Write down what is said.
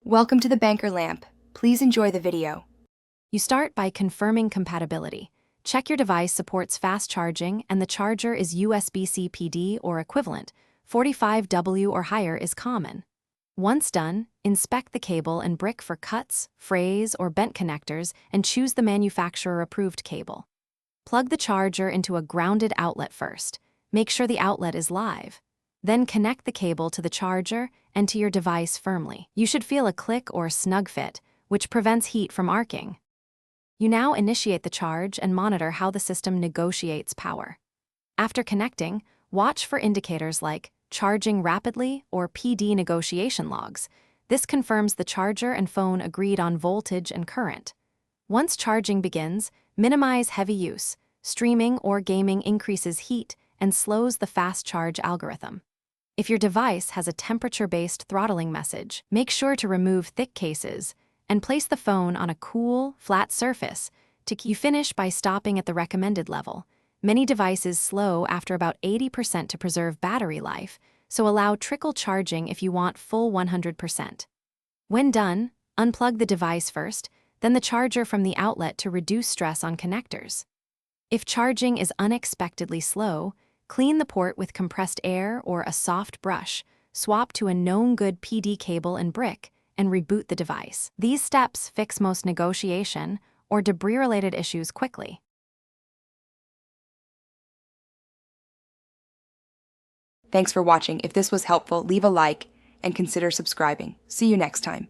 Welcome to the Banker Lamp. Please enjoy the video. You start by confirming compatibility. Check your device supports fast charging and the charger is USB-C PD or equivalent. 45W or higher is common. Once done, inspect the cable and brick for cuts, frays, or bent connectors and choose the manufacturer-approved cable. Plug the charger into a grounded outlet first. Make sure the outlet is live. Then connect the cable to the charger and to your device firmly. You should feel a click or snug fit, which prevents heat from arcing. You now initiate the charge and monitor how the system negotiates power. After connecting, watch for indicators like charging rapidly or PD negotiation logs. This confirms the charger and phone agreed on voltage and current. Once charging begins, minimize heavy use. Streaming or gaming increases heat and slows the fast charge algorithm. If your device has a temperature-based throttling message, make sure to remove thick cases and place the phone on a cool, flat surface. You finish by stopping at the recommended level. Many devices slow after about 80% to preserve battery life, so allow trickle charging if you want full 100%. When done, unplug the device first, then the charger from the outlet to reduce stress on connectors. If charging is unexpectedly slow, clean the port with compressed air or a soft brush, swap to a known good PD cable and brick, and reboot the device. These steps fix most negotiation or debris-related issues quickly. Thanks for watching. If this was helpful, leave a like and consider subscribing. See you next time.